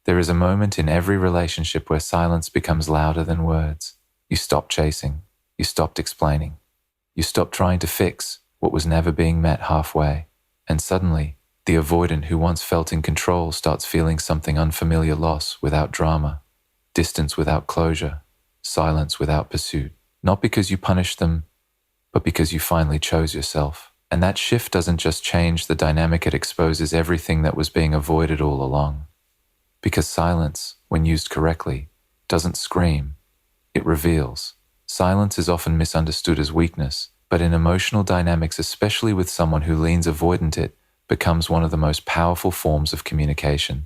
There is a moment in every relationship where silence becomes louder than words. You stop chasing. You stopped explaining. You stopped trying to fix what was never being met halfway. And suddenly, the avoidant who once felt in control starts feeling something unfamiliar: loss without drama, distance without closure, silence without pursuit. Not because you punished them, but because you finally chose yourself. And that shift doesn't just change the dynamic, it exposes everything that was being avoided all along. Because silence, when used correctly, doesn't scream, it reveals. Silence is often misunderstood as weakness, but in emotional dynamics, especially with someone who leans avoidant, it becomes one of the most powerful forms of communication.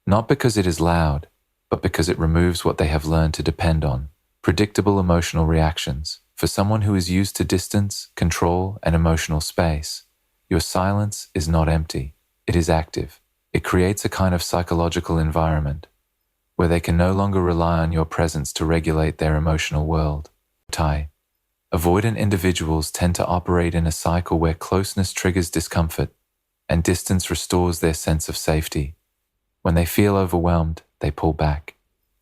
Not because it is loud, but because it removes what they have learned to depend on: predictable emotional reactions. For someone who is used to distance, control, and emotional space, your silence is not empty, it is active. It creates a kind of psychological environment where they can no longer rely on your presence to regulate their emotional world. Avoidant individuals tend to operate in a cycle where closeness triggers discomfort and distance restores their sense of safety. When they feel overwhelmed, they pull back.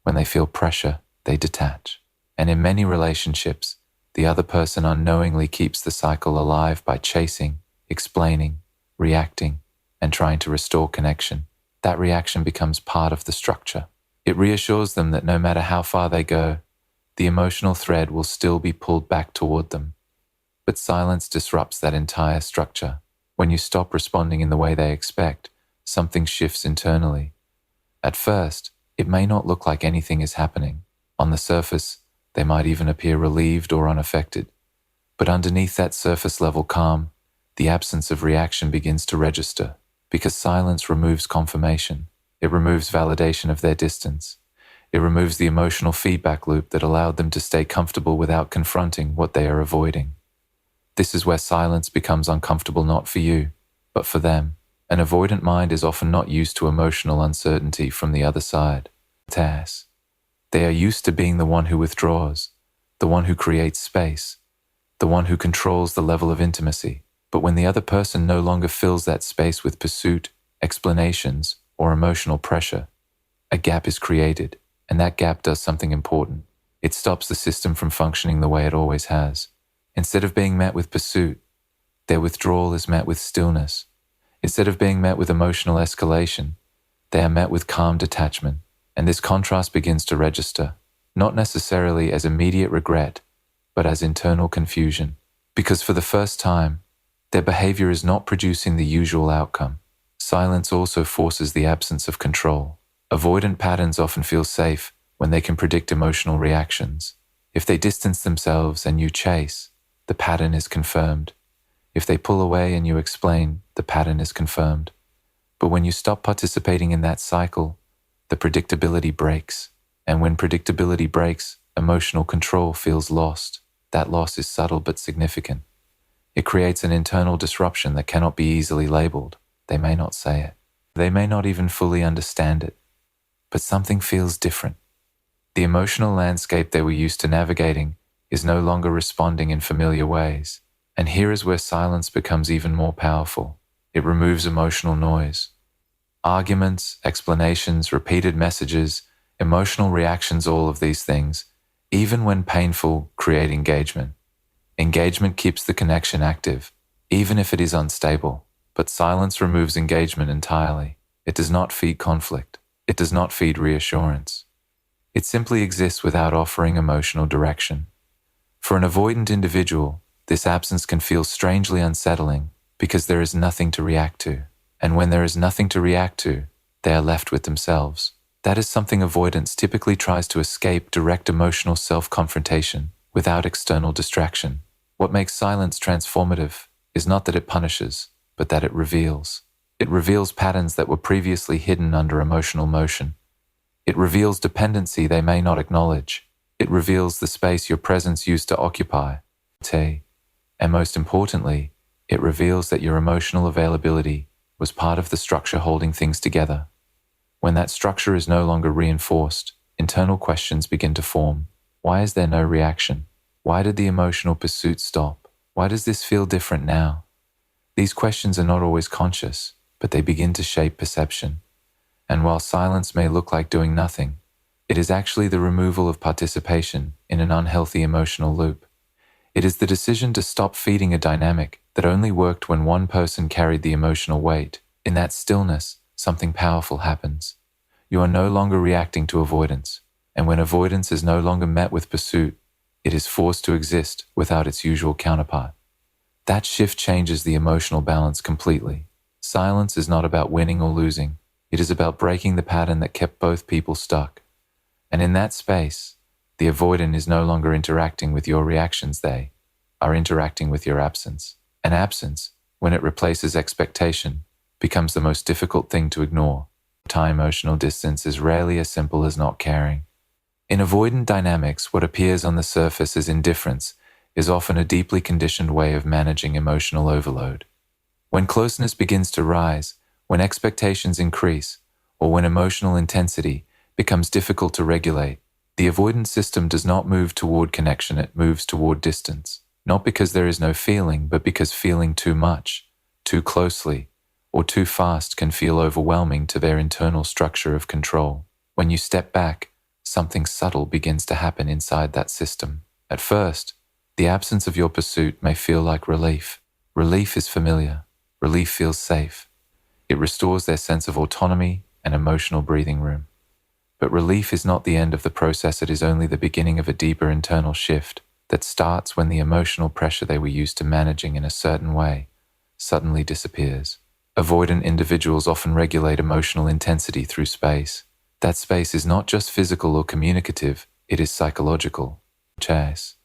When they feel pressure, they detach. And in many relationships, the other person unknowingly keeps the cycle alive by chasing, explaining, reacting, and trying to restore connection. That reaction becomes part of the structure. It reassures them that no matter how far they go, the emotional thread will still be pulled back toward them. But silence disrupts that entire structure. When you stop responding in the way they expect, something shifts internally. At first, it may not look like anything is happening. On the surface, they might even appear relieved or unaffected. But underneath that surface-level calm, the absence of reaction begins to register, because silence removes confirmation. It removes validation of their distance. It removes the emotional feedback loop that allowed them to stay comfortable without confronting what they are avoiding. This is where silence becomes uncomfortable, not for you, but for them. An avoidant mind is often not used to emotional uncertainty from the other side. They are used to being the one who withdraws, the one who creates space, the one who controls the level of intimacy. But when the other person no longer fills that space with pursuit, explanations, or emotional pressure, a gap is created, and that gap does something important. It stops the system from functioning the way it always has. Instead of being met with pursuit, their withdrawal is met with stillness. Instead of being met with emotional escalation, they are met with calm detachment. And this contrast begins to register, not necessarily as immediate regret, but as internal confusion. Because for the first time, their behavior is not producing the usual outcome. Silence also forces the absence of control. Avoidant patterns often feel safe when they can predict emotional reactions. If they distance themselves and you chase, the pattern is confirmed. If they pull away and you explain, the pattern is confirmed. But when you stop participating in that cycle, the predictability breaks. And when predictability breaks, emotional control feels lost. That loss is subtle but significant. It creates an internal disruption that cannot be easily labeled. They may not say it. They may not even fully understand it. But something feels different. The emotional landscape they were used to navigating is no longer responding in familiar ways. And here is where silence becomes even more powerful. It removes emotional noise. Arguments, explanations, repeated messages, emotional reactions, all of these things, even when painful, create engagement. Engagement keeps the connection active, even if it is unstable. But silence removes engagement entirely. It does not feed conflict. It does not feed reassurance. It simply exists without offering emotional direction. For an avoidant individual, this absence can feel strangely unsettling because there is nothing to react to. And when there is nothing to react to, they are left with themselves. That is something avoidance typically tries to escape: direct emotional self-confrontation without external distraction. What makes silence transformative is not that it punishes, but that it reveals. It reveals patterns that were previously hidden under emotional motion. It reveals dependency they may not acknowledge. It reveals the space your presence used to occupy. And most importantly, it reveals that your emotional availability was part of the structure holding things together. When that structure is no longer reinforced, internal questions begin to form. Why is there no reaction? Why did the emotional pursuit stop? Why does this feel different now? These questions are not always conscious, but they begin to shape perception. And while silence may look like doing nothing, it is actually the removal of participation in an unhealthy emotional loop. It is the decision to stop feeding a dynamic that only worked when one person carried the emotional weight. In that stillness, something powerful happens. You are no longer reacting to avoidance, and when avoidance is no longer met with pursuit, it is forced to exist without its usual counterpart. That shift changes the emotional balance completely. Silence is not about winning or losing. It is about breaking the pattern that kept both people stuck. And in that space, the avoidant is no longer interacting with your reactions, they are interacting with your absence. And absence, when it replaces expectation, becomes the most difficult thing to ignore. Emotional distance is rarely as simple as not caring. In avoidant dynamics, what appears on the surface as indifference is often a deeply conditioned way of managing emotional overload. When closeness begins to rise, when expectations increase, or when emotional intensity becomes difficult to regulate, the avoidant system does not move toward connection, it moves toward distance. Not because there is no feeling, but because feeling too much, too closely, or too fast can feel overwhelming to their internal structure of control. When you step back, something subtle begins to happen inside that system. At first, the absence of your pursuit may feel like relief. Relief is familiar. Relief feels safe. It restores their sense of autonomy and emotional breathing room. But relief is not the end of the process, it is only the beginning of a deeper internal shift that starts when the emotional pressure they were used to managing in a certain way suddenly disappears. Avoidant individuals often regulate emotional intensity through space. That space is not just physical or communicative, it is psychological. Chase.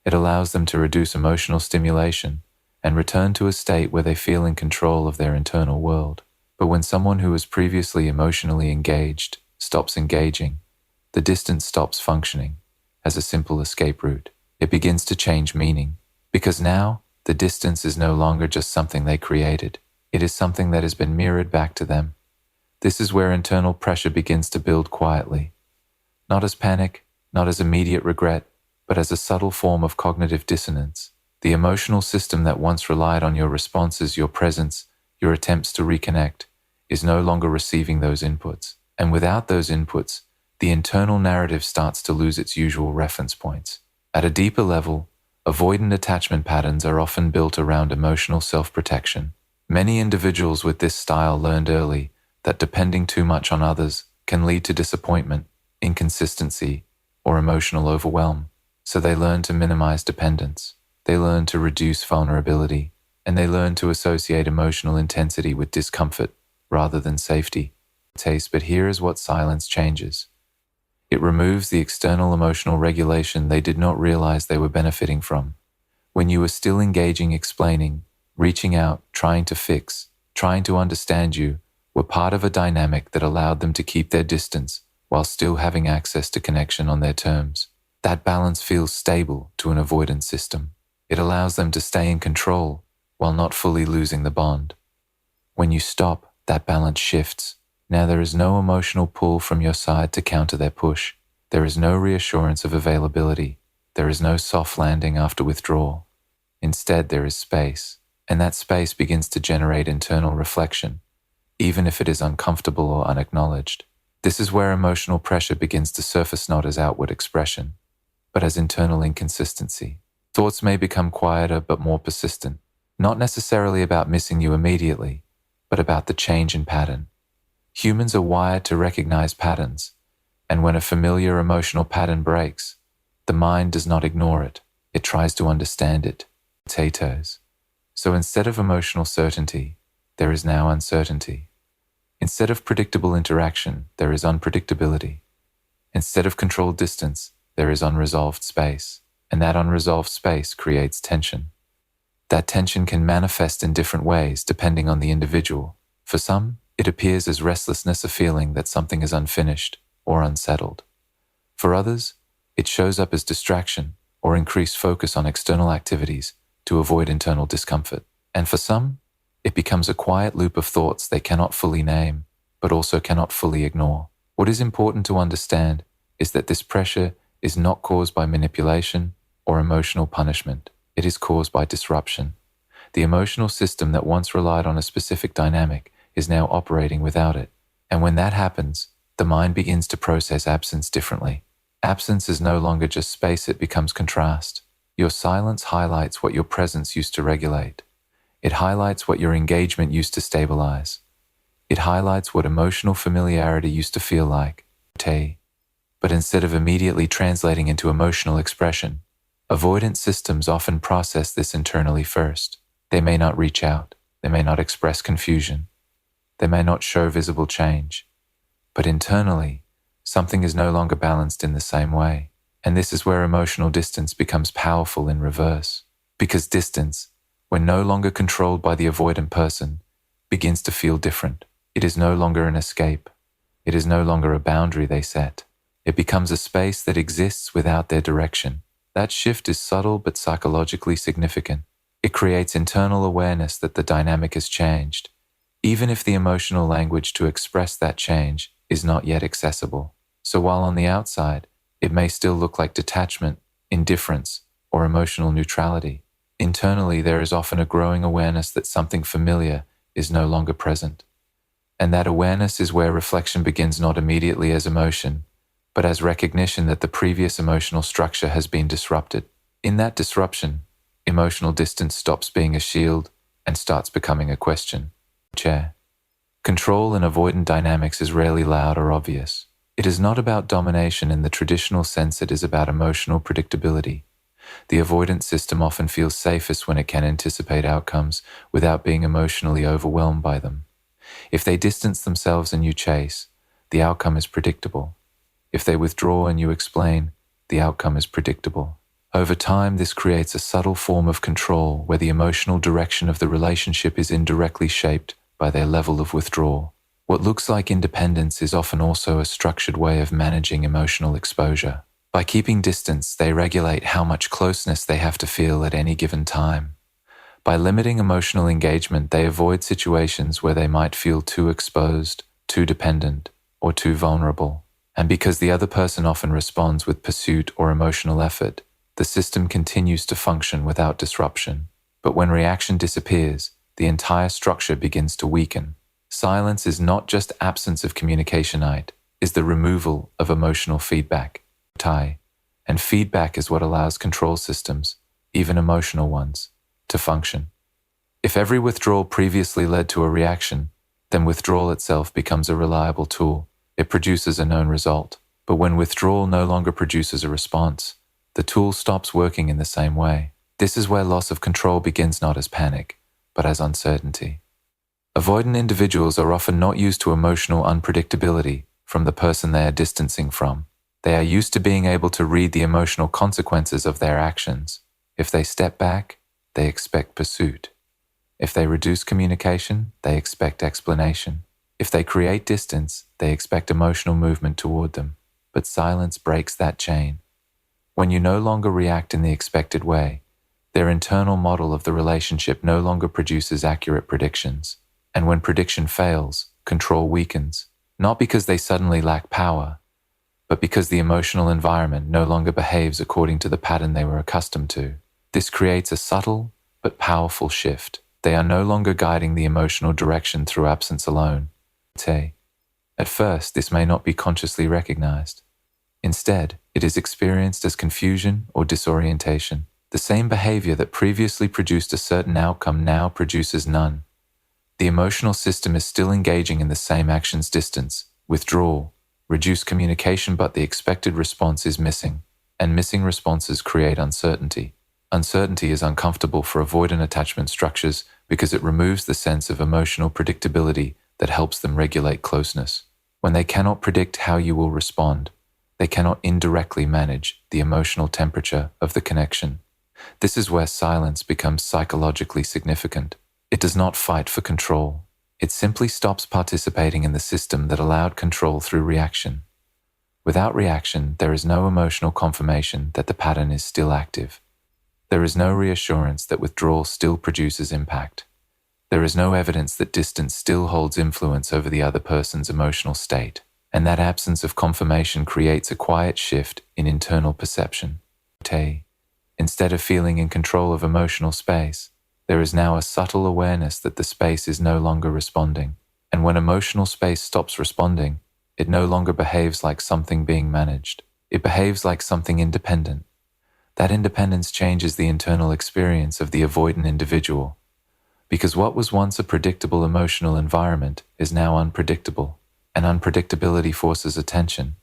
It allows them to reduce emotional stimulation and return to a state where they feel in control of their internal world. But when someone who was previously emotionally engaged stops engaging, the distance stops functioning as a simple escape route. It begins to change meaning, because now the distance is no longer just something they created. It is something that has been mirrored back to them. This is where internal pressure begins to build quietly, not as panic, not as immediate regret, but as a subtle form of cognitive dissonance. The emotional system that once relied on your responses, your presence, your attempts to reconnect, is no longer receiving those inputs. And without those inputs, the internal narrative starts to lose its usual reference points. At a deeper level, avoidant attachment patterns are often built around emotional self-protection. Many individuals with this style learned early that depending too much on others can lead to disappointment, inconsistency, or emotional overwhelm. So they learn to minimize dependence. They learn to reduce vulnerability, and they learn to associate emotional intensity with discomfort rather than safety. But here is what silence changes. It removes the external emotional regulation they did not realize they were benefiting from. When you were still engaging, explaining, reaching out, trying to fix, trying to understand, you were part of a dynamic that allowed them to keep their distance while still having access to connection on their terms. That balance feels stable to an avoidance system. It allows them to stay in control while not fully losing the bond. When you stop, that balance shifts. Now there is no emotional pull from your side to counter their push. There is no reassurance of availability. There is no soft landing after withdrawal. Instead, there is space, and that space begins to generate internal reflection, even if it is uncomfortable or unacknowledged. This is where emotional pressure begins to surface not as outward expression, but as internal inconsistency. Thoughts may become quieter but more persistent, not necessarily about missing you immediately, but about the change in pattern. Humans are wired to recognize patterns, and when a familiar emotional pattern breaks, the mind does not ignore it. It tries to understand it. Potatoes. So instead of emotional certainty, there is now uncertainty. Instead of predictable interaction, there is unpredictability. Instead of controlled distance, there is unresolved space, and that unresolved space creates tension. That tension can manifest in different ways depending on the individual. For some, it appears as restlessness, a feeling that something is unfinished or unsettled. For others, it shows up as distraction or increased focus on external activities to avoid internal discomfort. And for some, it becomes a quiet loop of thoughts they cannot fully name, but also cannot fully ignore. What is important to understand is that this pressure is not caused by manipulation or emotional punishment. It is caused by disruption. The emotional system that once relied on a specific dynamic is now operating without it. And when that happens, the mind begins to process absence differently. Absence is no longer just space, it becomes contrast. Your silence highlights what your presence used to regulate. It highlights what your engagement used to stabilize. It highlights what emotional familiarity used to feel like. But instead of immediately translating into emotional expression, avoidant systems often process this internally first. They may not reach out. They may not express confusion. They may not show visible change. But internally, something is no longer balanced in the same way. And this is where emotional distance becomes powerful in reverse. Because distance, when no longer controlled by the avoidant person, begins to feel different. It is no longer an escape. It is no longer a boundary they set. It becomes a space that exists without their direction. That shift is subtle but psychologically significant. It creates internal awareness that the dynamic has changed, even if the emotional language to express that change is not yet accessible. So while on the outside, it may still look like detachment, indifference, or emotional neutrality, internally there is often a growing awareness that something familiar is no longer present. And that awareness is where reflection begins, not immediately as emotion, but as recognition that the previous emotional structure has been disrupted. In that disruption, emotional distance stops being a shield and starts becoming a question. Control in avoidant dynamics is rarely loud or obvious. It is not about domination in the traditional sense, it is about emotional predictability. The avoidant system often feels safest when it can anticipate outcomes without being emotionally overwhelmed by them. If they distance themselves and you chase, the outcome is predictable. If they withdraw and you explain, the outcome is predictable. Over time, this creates a subtle form of control where the emotional direction of the relationship is indirectly shaped by their level of withdrawal. What looks like independence is often also a structured way of managing emotional exposure. By keeping distance, they regulate how much closeness they have to feel at any given time. By limiting emotional engagement, they avoid situations where they might feel too exposed, too dependent, or too vulnerable. And because the other person often responds with pursuit or emotional effort, the system continues to function without disruption. But when reaction disappears, the entire structure begins to weaken. Silence is not just absence of communication, it is the removal of emotional feedback. And feedback is what allows control systems, even emotional ones, to function. If every withdrawal previously led to a reaction, then withdrawal itself becomes a reliable tool. It produces a known result. But when withdrawal no longer produces a response, the tool stops working in the same way. This is where loss of control begins, not as panic, but as uncertainty. Avoidant individuals are often not used to emotional unpredictability from the person they are distancing from. They are used to being able to read the emotional consequences of their actions. If they step back, they expect pursuit. If they reduce communication, they expect explanation. If they create distance, they expect emotional movement toward them. But silence breaks that chain. When you no longer react in the expected way, their internal model of the relationship no longer produces accurate predictions. And when prediction fails, control weakens, not because they suddenly lack power, but because the emotional environment no longer behaves according to the pattern they were accustomed to. This creates a subtle but powerful shift. They are no longer guiding the emotional direction through absence alone. At first, this may not be consciously recognized. Instead, it is experienced as confusion or disorientation. The same behavior that previously produced a certain outcome now produces none. The emotional system is still engaging in the same actions: distance, withdrawal, reduced communication, but the expected response is missing. And missing responses create uncertainty. Uncertainty is uncomfortable for avoidant attachment structures because it removes the sense of emotional predictability that helps them regulate closeness. When they cannot predict how you will respond, they cannot indirectly manage the emotional temperature of the connection. This is where silence becomes psychologically significant. It does not fight for control. It simply stops participating in the system that allowed control through reaction. Without reaction, there is no emotional confirmation that the pattern is still active. There is no reassurance that withdrawal still produces impact. There is no evidence that distance still holds influence over the other person's emotional state. And that absence of confirmation creates a quiet shift in internal perception. Instead of feeling in control of emotional space, there is now a subtle awareness that the space is no longer responding. And when emotional space stops responding, it no longer behaves like something being managed. It behaves like something independent. That independence changes the internal experience of the avoidant individual, because what was once a predictable emotional environment is now unpredictable, and unpredictability forces attention.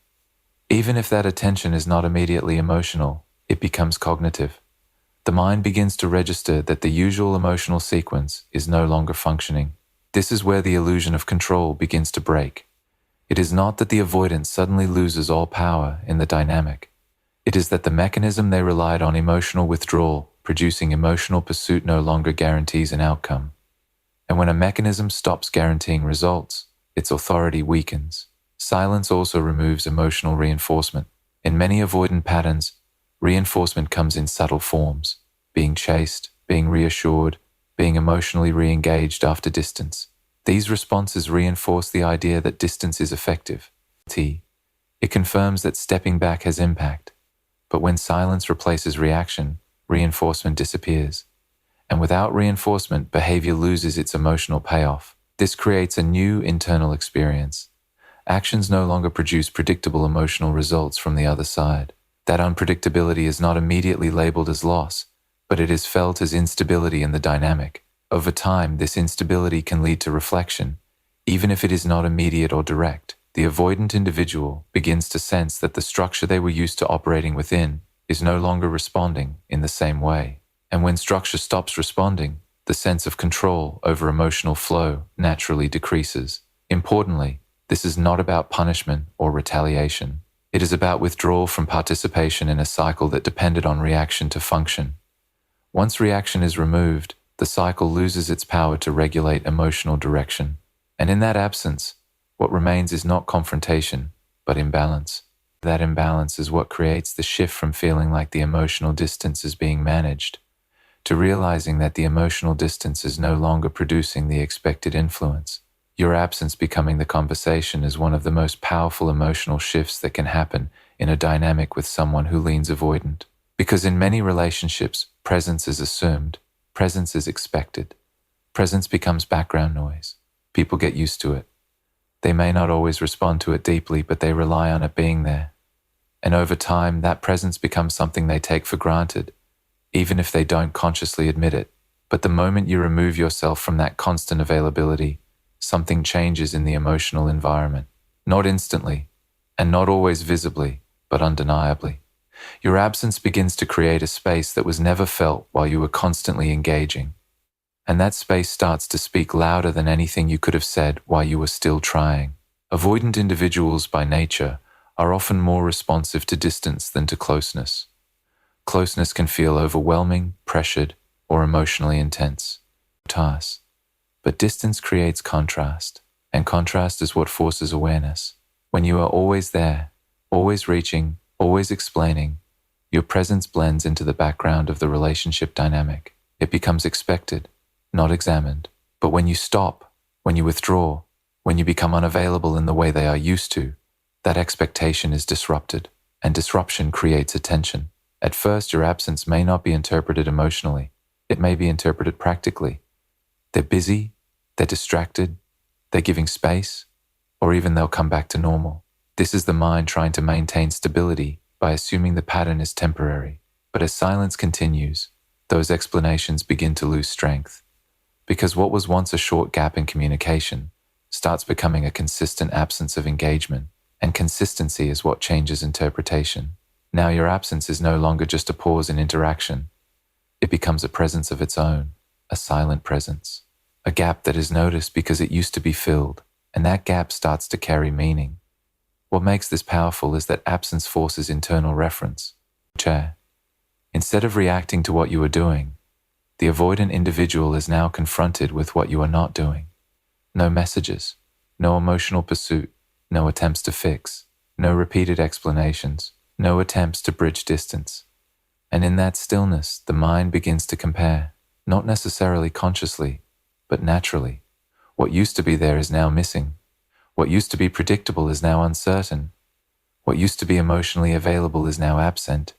Even if that attention is not immediately emotional, it becomes cognitive. The mind begins to register that the usual emotional sequence is no longer functioning. This is where the illusion of control begins to break. It is not that the avoidant suddenly loses all power in the dynamic. It is that the mechanism they relied on, emotional withdrawal, producing emotional pursuit, no longer guarantees an outcome. And when a mechanism stops guaranteeing results, its authority weakens. Silence also removes emotional reinforcement. In many avoidant patterns, reinforcement comes in subtle forms: being chased, being reassured, being emotionally re-engaged after distance. These responses reinforce the idea that distance is effective. It confirms that stepping back has impact. But when silence replaces reaction, reinforcement disappears. And without reinforcement, behavior loses its emotional payoff. This creates a new internal experience. Actions no longer produce predictable emotional results from the other side. That unpredictability is not immediately labeled as loss, but it is felt as instability in the dynamic. Over time, this instability can lead to reflection, even if it is not immediate or direct. The avoidant individual begins to sense that the structure they were used to operating within is no longer responding in the same way. And when structure stops responding, the sense of control over emotional flow naturally decreases. Importantly, this is not about punishment or retaliation. It is about withdrawal from participation in a cycle that depended on reaction to function. Once reaction is removed, the cycle loses its power to regulate emotional direction. And in that absence, what remains is not confrontation, but imbalance. That imbalance is what creates the shift from feeling like the emotional distance is being managed to realizing that the emotional distance is no longer producing the expected influence. Your absence becoming the conversation is one of the most powerful emotional shifts that can happen in a dynamic with someone who leans avoidant. Because in many relationships, presence is assumed, presence is expected. Presence becomes background noise. People get used to it. They may not always respond to it deeply, but they rely on it being there. And over time, that presence becomes something they take for granted, even if they don't consciously admit it. But the moment you remove yourself from that constant availability, something changes in the emotional environment. Not instantly, and not always visibly, but undeniably. Your absence begins to create a space that was never felt while you were constantly engaging. And that space starts to speak louder than anything you could have said while you were still trying. Avoidant individuals by nature are often more responsive to distance than to closeness. Closeness can feel overwhelming, pressured, or emotionally intense. But distance creates contrast, and contrast is what forces awareness. When you are always there, always reaching, always explaining, your presence blends into the background of the relationship dynamic. It becomes expected, not examined. But when you stop, when you withdraw, when you become unavailable in the way they are used to, that expectation is disrupted, and disruption creates attention. At first, your absence may not be interpreted emotionally. It may be interpreted practically. They're busy, they're distracted, they're giving space, or even they'll come back to normal. This is the mind trying to maintain stability by assuming the pattern is temporary. But as silence continues, those explanations begin to lose strength. Because what was once a short gap in communication starts becoming a consistent absence of engagement, and consistency is what changes interpretation. Now your absence is no longer just a pause in interaction. It becomes a presence of its own, a silent presence, a gap that is noticed because it used to be filled, and that gap starts to carry meaning. What makes this powerful is that absence forces internal reference. Instead of reacting to what you are doing, the avoidant individual is now confronted with what you are not doing. No messages, no emotional pursuit, no attempts to fix, no repeated explanations, no attempts to bridge distance. And in that stillness, the mind begins to compare, not necessarily consciously, but naturally. What used to be there is now missing. What used to be predictable is now uncertain. What used to be emotionally available is now absent.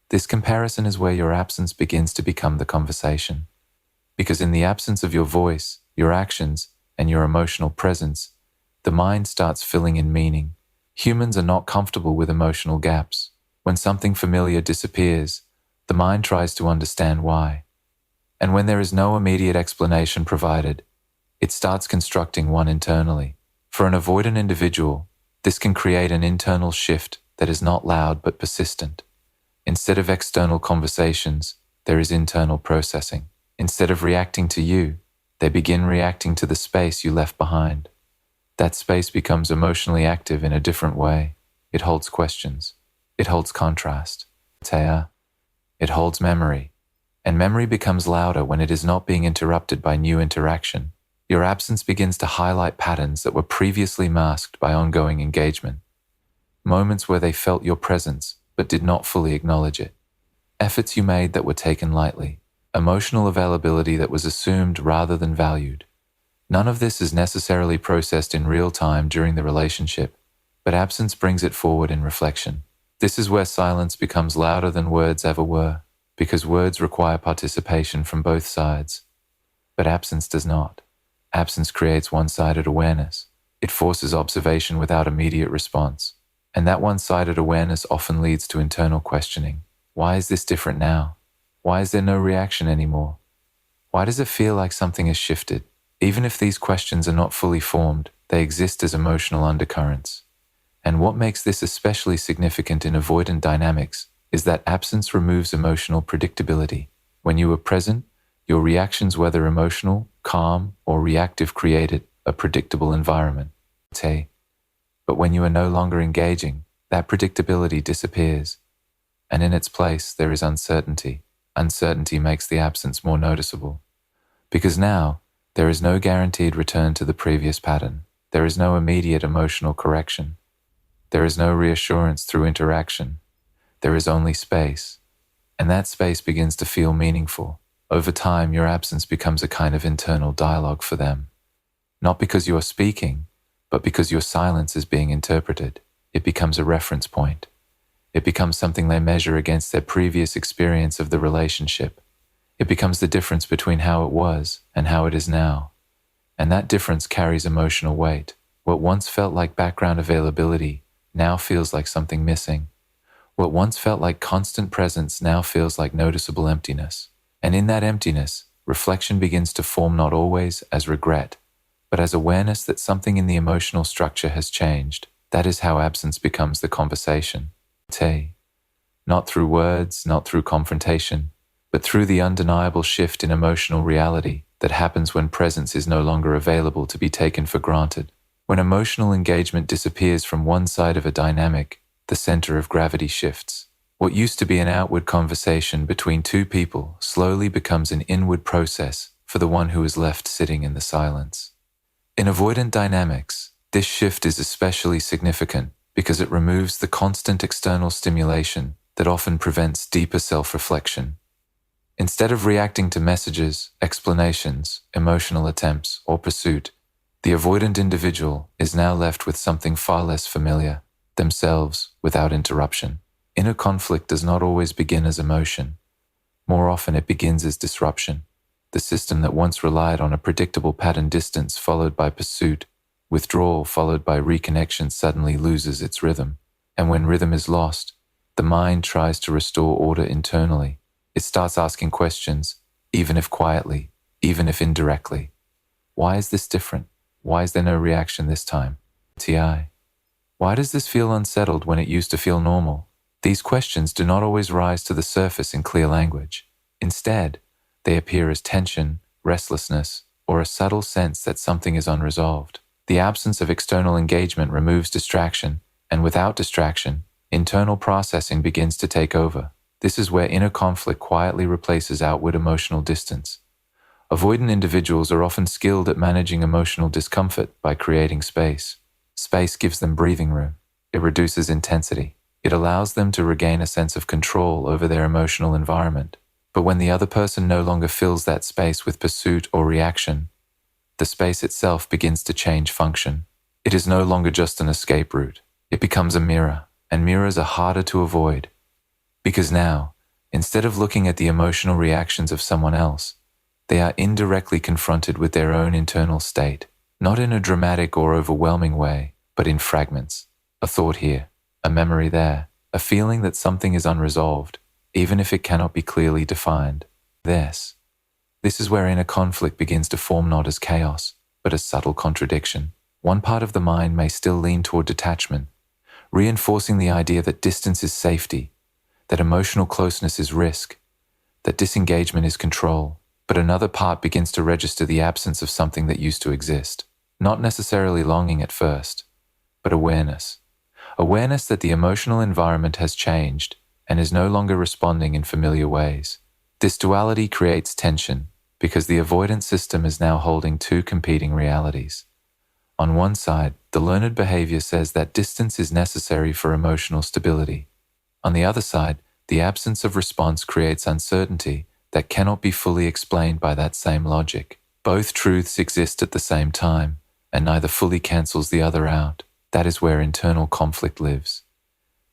This comparison is where your absence begins to become the conversation. Because in the absence of your voice, your actions, and your emotional presence, the mind starts filling in meaning. Humans are not comfortable with emotional gaps. When something familiar disappears, the mind tries to understand why. And when there is no immediate explanation provided, it starts constructing one internally. For an avoidant individual, this can create an internal shift that is not loud but persistent. Instead of external conversations, there is internal processing. Instead of reacting to you, they begin reacting to the space you left behind. That space becomes emotionally active in a different way. It holds questions. It holds contrast. It holds memory. And memory becomes louder when it is not being interrupted by new interaction. Your absence begins to highlight patterns that were previously masked by ongoing engagement. Moments where they felt your presence but did not fully acknowledge it. Efforts you made that were taken lightly. Emotional availability that was assumed rather than valued. None of this is necessarily processed in real time during the relationship, but absence brings it forward in reflection. This is where silence becomes louder than words ever were, because words require participation from both sides. But absence does not. Absence creates one-sided awareness. It forces observation without immediate response. And that one-sided awareness often leads to internal questioning. Why is this different now? Why is there no reaction anymore? Why does it feel like something has shifted? Even if these questions are not fully formed, they exist as emotional undercurrents. And what makes this especially significant in avoidant dynamics is that absence removes emotional predictability. When you are present, your reactions, whether emotional, calm, or reactive, created a predictable environment. But when you are no longer engaging, that predictability disappears. And in its place, there is uncertainty. Uncertainty makes the absence more noticeable. Because now, there is no guaranteed return to the previous pattern. There is no immediate emotional correction. There is no reassurance through interaction. There is only space. And that space begins to feel meaningful. Over time, your absence becomes a kind of internal dialogue for them. Not because you are speaking, but because your silence is being interpreted. It becomes a reference point. It becomes something they measure against their previous experience of the relationship. It becomes the difference between how it was and how it is now. And that difference carries emotional weight. What once felt like background availability now feels like something missing. What once felt like constant presence now feels like noticeable emptiness. And in that emptiness, reflection begins to form, not always as regret, but as awareness that something in the emotional structure has changed. That is how absence becomes the conversation. Not through words, not through confrontation, but through the undeniable shift in emotional reality that happens when presence is no longer available to be taken for granted. When emotional engagement disappears from one side of a dynamic, the center of gravity shifts. What used to be an outward conversation between two people slowly becomes an inward process for the one who is left sitting in the silence. In avoidant dynamics, this shift is especially significant because it removes the constant external stimulation that often prevents deeper self-reflection. Instead of reacting to messages, explanations, emotional attempts, or pursuit, the avoidant individual is now left with something far less familiar, themselves without interruption. Inner conflict does not always begin as emotion. More often it begins as disruption. The system that once relied on a predictable pattern, distance followed by pursuit, withdrawal followed by reconnection, suddenly loses its rhythm. And when rhythm is lost, the mind tries to restore order internally. It starts asking questions, even if quietly, even if indirectly. Why is this different? Why is there no reaction this time? Why does this feel unsettled when it used to feel normal? These questions do not always rise to the surface in clear language. Instead, they appear as tension, restlessness, or a subtle sense that something is unresolved. The absence of external engagement removes distraction, and without distraction, internal processing begins to take over. This is where inner conflict quietly replaces outward emotional distance. Avoidant individuals are often skilled at managing emotional discomfort by creating space. Space gives them breathing room. It reduces intensity. It allows them to regain a sense of control over their emotional environment. But when the other person no longer fills that space with pursuit or reaction, the space itself begins to change function. It is no longer just an escape route. It becomes a mirror, and mirrors are harder to avoid. Because now, instead of looking at the emotional reactions of someone else, they are indirectly confronted with their own internal state. Not in a dramatic or overwhelming way, but in fragments. A thought here, a memory there, a feeling that something is unresolved, even if it cannot be clearly defined. This is where inner conflict begins to form, not as chaos, but as subtle contradiction. One part of the mind may still lean toward detachment, reinforcing the idea that distance is safety, that emotional closeness is risk, that disengagement is control. But another part begins to register the absence of something that used to exist. Not necessarily longing at first, but awareness. Awareness that the emotional environment has changed and is no longer responding in familiar ways. This duality creates tension because the avoidance system is now holding two competing realities. On one side, the learned behavior says that distance is necessary for emotional stability. On the other side, the absence of response creates uncertainty that cannot be fully explained by that same logic. Both truths exist at the same time, and neither fully cancels the other out. That is where internal conflict lives.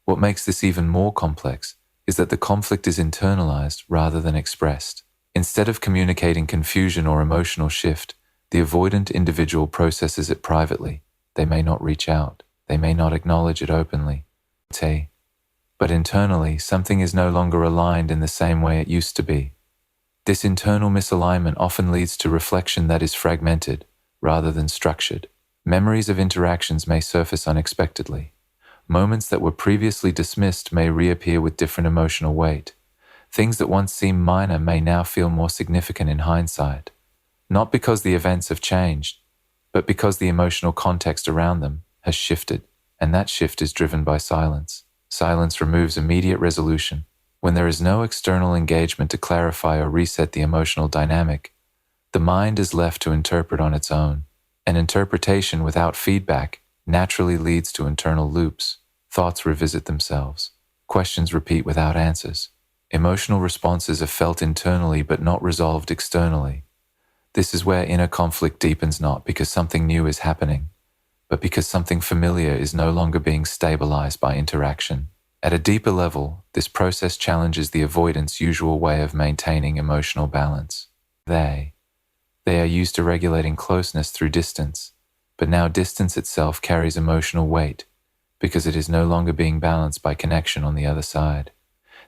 What makes this even more complex is that the conflict is internalized rather than expressed. Instead of communicating confusion or emotional shift, the avoidant individual processes it privately. They may not reach out. They may not acknowledge it openly. But internally, something is no longer aligned in the same way it used to be. This internal misalignment often leads to reflection that is fragmented rather than structured. Memories of interactions may surface unexpectedly. Moments that were previously dismissed may reappear with different emotional weight. Things that once seemed minor may now feel more significant in hindsight. Not because the events have changed, but because the emotional context around them has shifted, and that shift is driven by silence. Silence removes immediate resolution. When there is no external engagement to clarify or reset the emotional dynamic, the mind is left to interpret on its own. An interpretation without feedback naturally leads to internal loops. Thoughts revisit themselves. Questions repeat without answers. Emotional responses are felt internally but not resolved externally. This is where inner conflict deepens, not because something new is happening, but because something familiar is no longer being stabilized by interaction. At a deeper level, this process challenges the avoidant's usual way of maintaining emotional balance. They are used to regulating closeness through distance, but now distance itself carries emotional weight because it is no longer being balanced by connection on the other side.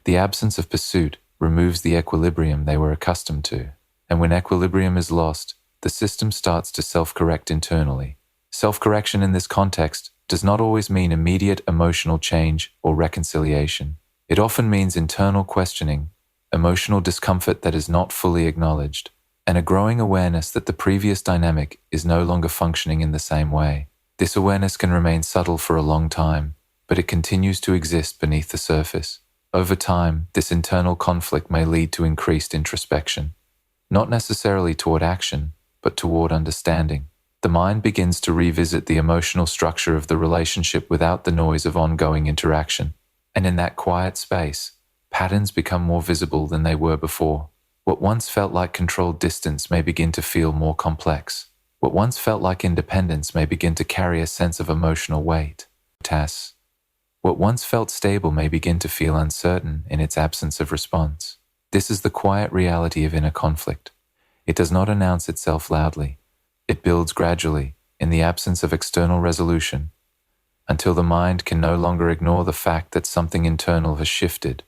The absence of pursuit removes the equilibrium they were accustomed to, and when equilibrium is lost, the system starts to self-correct internally. Self-correction in this context does not always mean immediate emotional change or reconciliation. It often means internal questioning, emotional discomfort that is not fully acknowledged, and a growing awareness that the previous dynamic is no longer functioning in the same way. This awareness can remain subtle for a long time, but it continues to exist beneath the surface. Over time, this internal conflict may lead to increased introspection, not necessarily toward action, but toward understanding. The mind begins to revisit the emotional structure of the relationship without the noise of ongoing interaction. And in that quiet space, patterns become more visible than they were before. What once felt like controlled distance may begin to feel more complex. What once felt like independence may begin to carry a sense of emotional weight. What once felt stable may begin to feel uncertain in its absence of response. This is the quiet reality of inner conflict. It does not announce itself loudly. It builds gradually, in the absence of external resolution, until the mind can no longer ignore the fact that something internal has shifted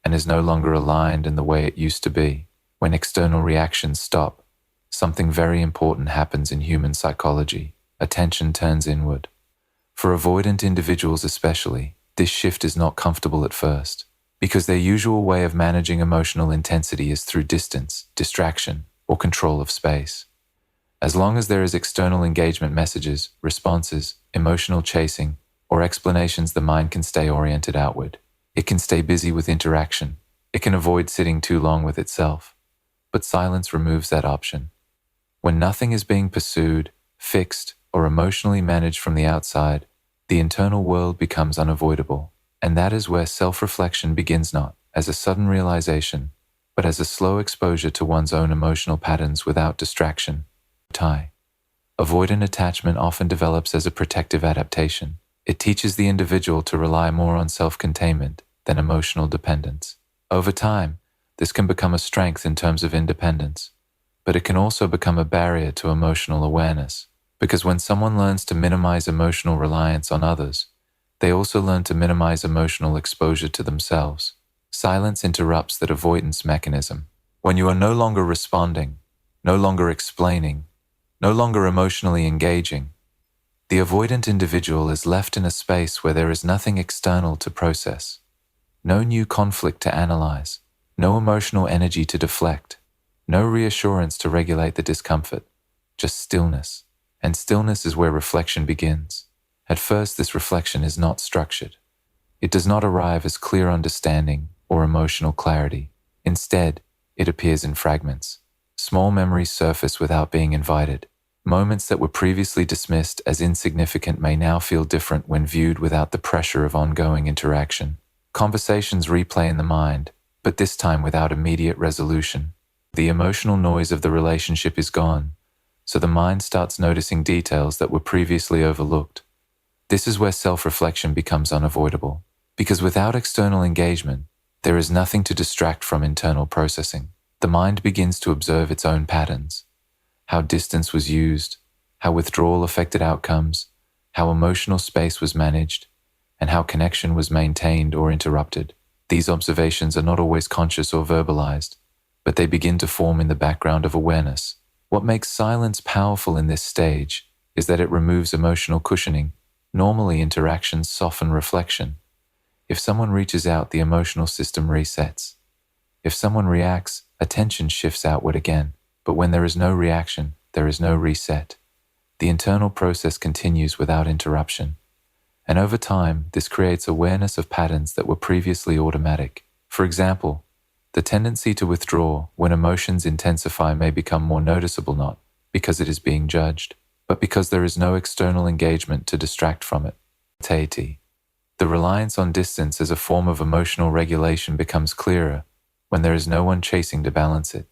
and is no longer aligned in the way it used to be. When external reactions stop, something very important happens in human psychology. Attention turns inward. For avoidant individuals especially, this shift is not comfortable at first, because their usual way of managing emotional intensity is through distance, distraction, or control of space. As long as there is external engagement, messages, responses, emotional chasing, or explanations, the mind can stay oriented outward. It can stay busy with interaction. It can avoid sitting too long with itself. But silence removes that option. When nothing is being pursued, fixed, or emotionally managed from the outside, the internal world becomes unavoidable. And that is where self-reflection begins, not as a sudden realization, but as a slow exposure to one's own emotional patterns without distraction. Avoidant attachment often develops as a protective adaptation. It teaches the individual to rely more on self-containment than emotional dependence. Over time, this can become a strength in terms of independence, but it can also become a barrier to emotional awareness, Because when someone learns to minimize emotional reliance on others, they also learn to minimize emotional exposure to themselves. Silence interrupts that avoidance mechanism. When you are no longer responding, no longer explaining, no longer emotionally engaging, the avoidant individual is left in a space where there is nothing external to process, no new conflict to analyze, no emotional energy to deflect, no reassurance to regulate the discomfort, just stillness. And stillness is where reflection begins. At first, this reflection is not structured. It does not arrive as clear understanding or emotional clarity. Instead, it appears in fragments. Small memories surface without being invited. Moments that were previously dismissed as insignificant may now feel different when viewed without the pressure of ongoing interaction. Conversations replay in the mind, but this time without immediate resolution. The emotional noise of the relationship is gone, so the mind starts noticing details that were previously overlooked. This is where self-reflection becomes unavoidable, because without external engagement, there is nothing to distract from internal processing. The mind begins to observe its own patterns, how distance was used, how withdrawal affected outcomes, how emotional space was managed, and how connection was maintained or interrupted. These observations are not always conscious or verbalized, but they begin to form in the background of awareness. What makes silence powerful in this stage is that it removes emotional cushioning. Normally, interactions soften reflection. If someone reaches out, the emotional system resets. If someone reacts, attention shifts outward again. But when there is no reaction, there is no reset. The internal process continues without interruption. And over time, this creates awareness of patterns that were previously automatic. For example, the tendency to withdraw when emotions intensify may become more noticeable not because it is being judged, but because there is no external engagement to distract from it. Satiety. The reliance on distance as a form of emotional regulation becomes clearer when there is no one chasing to balance it.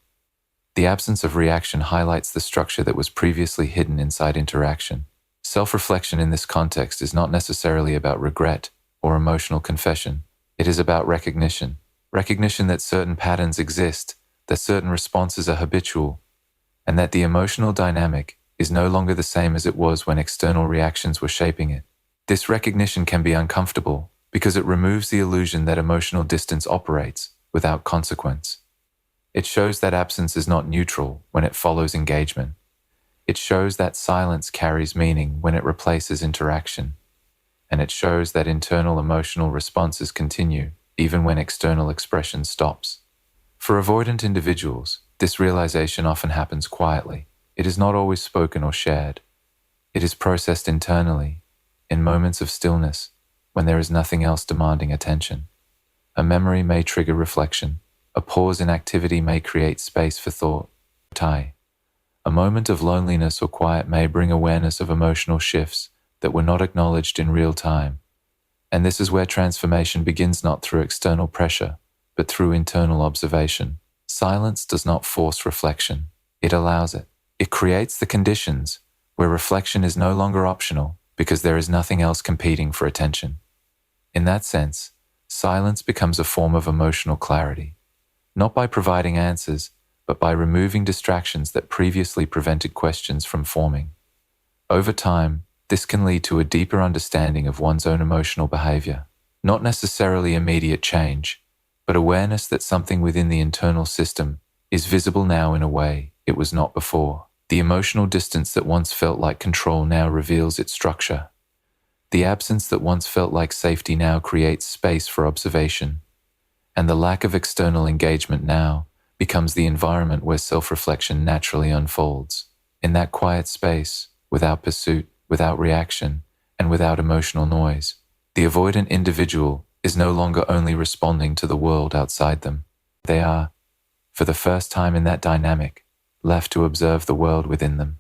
The absence of reaction highlights the structure that was previously hidden inside interaction. Self-reflection in this context is not necessarily about regret or emotional confession. It is about recognition. Recognition that certain patterns exist, that certain responses are habitual, and that the emotional dynamic is no longer the same as it was when external reactions were shaping it. This recognition can be uncomfortable because it removes the illusion that emotional distance operates without consequence. It shows that absence is not neutral when it follows engagement. It shows that silence carries meaning when it replaces interaction. And it shows that internal emotional responses continue even when external expression stops. For avoidant individuals, this realization often happens quietly. It is not always spoken or shared. It is processed internally, in moments of stillness, when there is nothing else demanding attention. A memory may trigger reflection. A pause in activity may create space for thought. A moment of loneliness or quiet may bring awareness of emotional shifts that were not acknowledged in real time. And this is where transformation begins, not through external pressure, but through internal observation. Silence does not force reflection. It allows it. It creates the conditions where reflection is no longer optional because there is nothing else competing for attention. In that sense, silence becomes a form of emotional clarity, not by providing answers, but by removing distractions that previously prevented questions from forming. Over time, this can lead to a deeper understanding of one's own emotional behavior. Not necessarily immediate change, but awareness that something within the internal system is visible now in a way it was not before. The emotional distance that once felt like control now reveals its structure. The absence that once felt like safety now creates space for observation. And the lack of external engagement now becomes the environment where self-reflection naturally unfolds. In that quiet space, without pursuit, without reaction, and without emotional noise, the avoidant individual is no longer only responding to the world outside them. They are, for the first time in that dynamic, left to observe the world within them.